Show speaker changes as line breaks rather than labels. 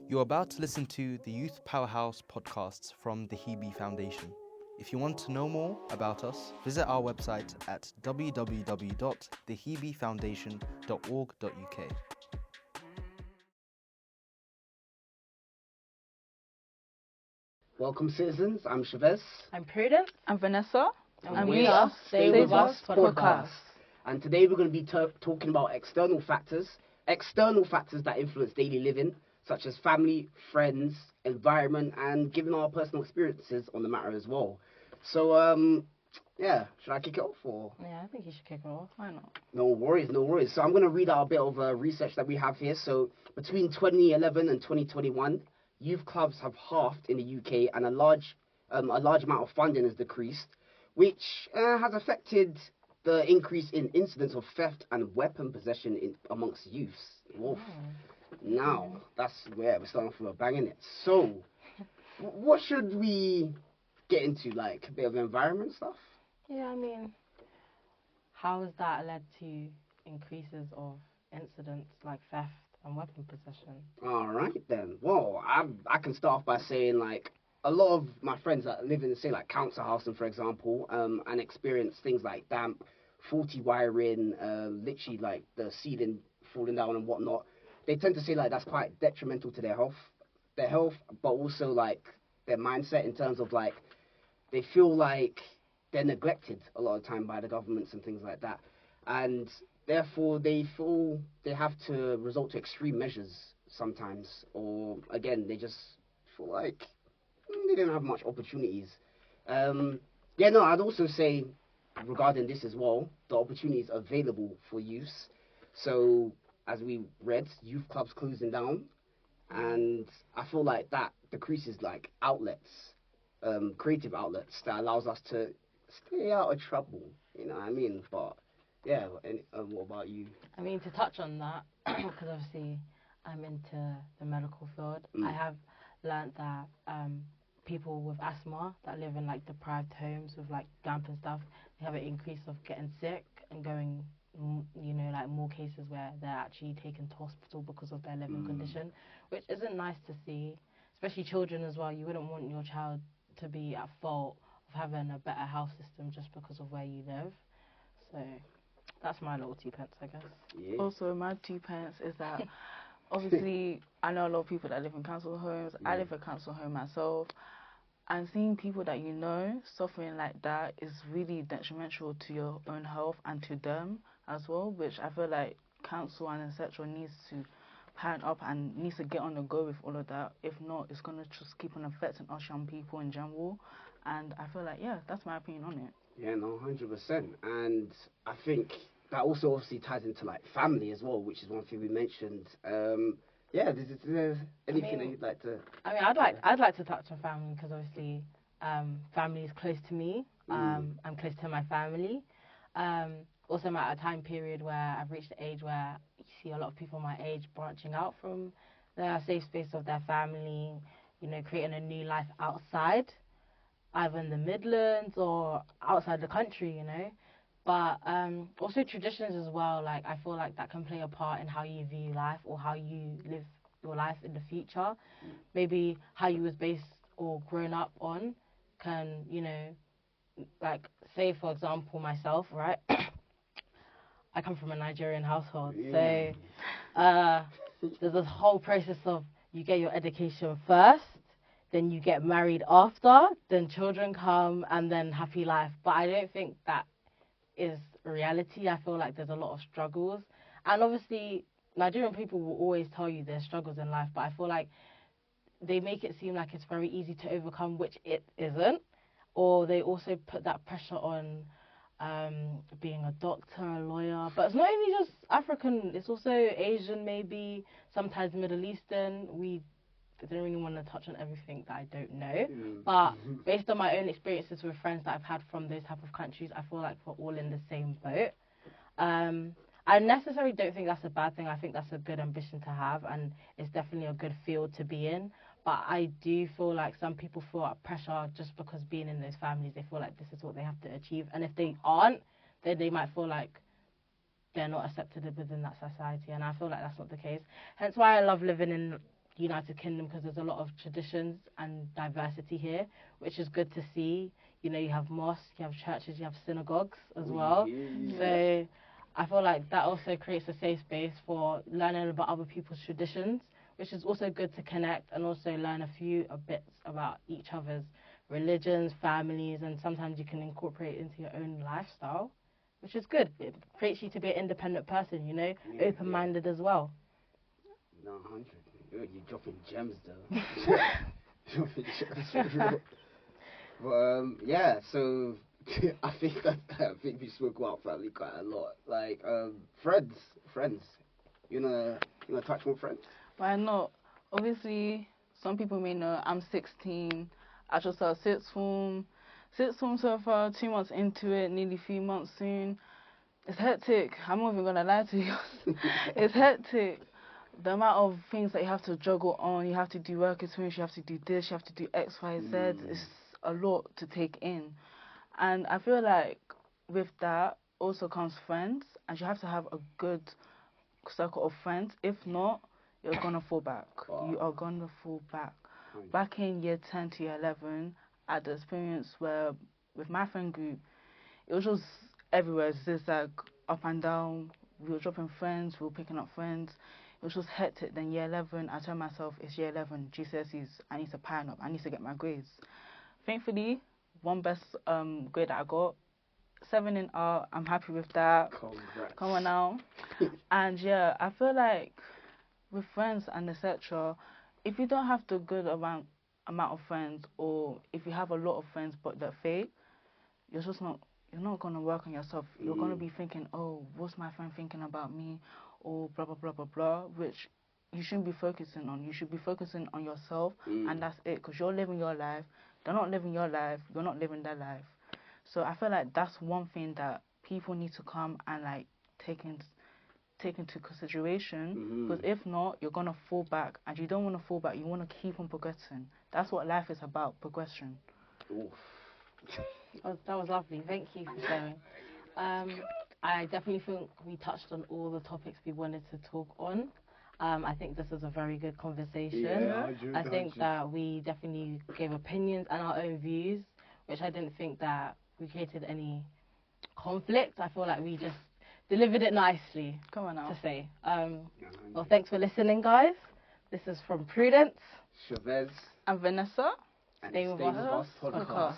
You're about to listen to the Youth Powerhouse podcasts from the Hebe Foundation. If you want to know more about us, visit our website at www.thehebefoundation.org.uk.
Welcome, citizens. I'm Chavez.
I'm Prudence
and Vanessa,
and we are Stay With Us podcast.
And today we're going to be talking about external factors that influence daily living, such as family, friends, environment, and giving our personal experiences on the matter as well. So, should I kick it off? Or?
Yeah, I think you should kick it off. Why not?
No worries. So I'm going to read out a bit of research that we have here. So between 2011 and 2021, youth clubs have halved in the UK, and a large amount of funding has decreased, which has affected the increase in incidents of theft and weapon possession amongst youths. Oof. Now, that's where we're starting off with a bang in it. So, what should we get into? Like, a bit of environment stuff?
Yeah, I mean, how has that led to increases of incidents like theft and weapon possession?
All right, then. Well, I can start off by saying, like, a lot of my friends that live in, say, like, council housing, for example, and experience things like damp, faulty wiring, literally, like, the ceiling falling down and whatnot, they tend to say, like, that's quite detrimental to their health, but also, like, their mindset in terms of, like, they feel like they're neglected a lot of the time by the governments and things like that. And therefore, they feel they have to resort to extreme measures sometimes. Or, again, they just feel like they don't have much opportunities. I'd also say, regarding this as well, the opportunities available for youths. So, as we read, youth clubs closing down, and I feel like that decreases like outlets, creative outlets that allows us to stay out of trouble. You know what I mean? But yeah, what about you?
I mean, to touch on that, because obviously I'm into the medical field, I have learnt that people with asthma that live in like deprived homes with like damp and stuff, they have an increase of getting sick and going, like more cases where they're actually taken to hospital because of their living condition, which isn't nice to see, especially children as well. You wouldn't want your child to be at fault of having a better health system just because of where you live. So that's my little 2 pence, I guess.
Yeah.
Also, my 2 pence is that obviously I know a lot of people that live in council homes. I live in a council home myself. And seeing people that you know suffering like that is really detrimental to your own health and to them as well, which I feel like council and etc. needs to pan up and needs to get on the go with all of that. If not, it's going to just keep on affecting us young people in general. And I feel like, that's my opinion on it.
Yeah, no, 100%. And I think that also obviously ties into like family as well, which is one thing we mentioned. Is there anything that you'd like to?
I mean, I'd like to touch on family because obviously, family is close to me. I'm close to my family. Also, I'm at a time period where I've reached the age where you see a lot of people my age branching out from their safe space of their family, creating a new life outside, either in the Midlands or outside the country, But also traditions as well, like I feel like that can play a part in how you view life or how you live your life in the future. Maybe how you was based or grown up on can, like say for example myself, right? I come from a Nigerian household, so there's this whole process of you get your education first, then you get married after, then children come, and then happy life. But I don't think that is reality. I feel like there's a lot of struggles, and obviously Nigerian people will always tell you there's struggles in life, but I feel like they make it seem like it's very easy to overcome, which it isn't. Or they also put that pressure on being a doctor, a lawyer, but it's not only just African, it's also Asian, maybe sometimes Middle Eastern. I don't really want to touch on everything that I don't know, but based on my own experiences with friends that I've had from those type of countries, I feel like we're all in the same boat. I necessarily don't think that's a bad thing. I think that's a good ambition to have, and it's definitely a good field to be in. But I do feel like some people feel at pressure just because being in those families, they feel like this is what they have to achieve. And if they aren't, then they might feel like they're not accepted within that society. And I feel like that's not the case. Hence why I love living in United Kingdom because there's a lot of traditions and diversity here, which is good to see. You know, you have mosques, you have churches, you have synagogues as well. So I feel like that also creates a safe space for learning about other people's traditions, which is also good to connect and also learn a bits about each other's religions, families, and sometimes you can incorporate it into your own lifestyle, which is good. It creates you to be an independent person, you know, open-minded as well.
No, 100. You're dropping gems, though. Dropping gems for real. But yeah, so I think we spoke about family quite a lot. Like friends. You know touch on friends.
Why not? Obviously, some people may know I'm 16. I just started sixth form so far, 2 months into it, nearly 3 months soon. It's hectic. I'm not even gonna lie to you. It's hectic. The amount of things that you have to juggle on, you have to do work experience, you have to do this, you have to do X, Y, Z. It's a lot to take in. And I feel like with that also comes friends, and you have to have a good circle of friends. If not, you're gonna fall back. You are gonna fall back. Back in year 10 to year 11, I had the experience where with my friend group, it was just everywhere. It's just like up and down. We were dropping friends, we were picking up friends. It was just hectic. Then year 11, I told myself, it's year 11, GCSEs, I need to pan up, I need to get my grades. Thankfully, one best grade that I got, 7 in art, I'm happy with that.
Congrats.
Come on now. And yeah, I feel like with friends and etc., if you don't have the good amount of friends, or if you have a lot of friends but they're fake, you're not gonna work on yourself. You're gonna be thinking, oh, what's my friend thinking about me, or blah blah blah blah blah, which you shouldn't be focusing on. You should be focusing on yourself, and that's it. Because you're living your life, they're not living your life, you're not living their life. So I feel like that's one thing that people need to come and like take into consideration. Because if not, you're gonna fall back, and you don't want to fall back. You want to keep on progressing. That's what life is about, progression.
Oof.
That was lovely. Thank you for sharing. I definitely think we touched on all the topics we wanted to talk on. I think this was a very good conversation.
Yeah,
I think that we definitely gave opinions and our own views, which I didn't think that we created any conflict. I feel like we just delivered it nicely.
Come on now.
To say. Well, thanks for listening, guys. This is from Prudence,
Chavez,
and Vanessa.
and
Stay with
Stay With
Us
Us podcast.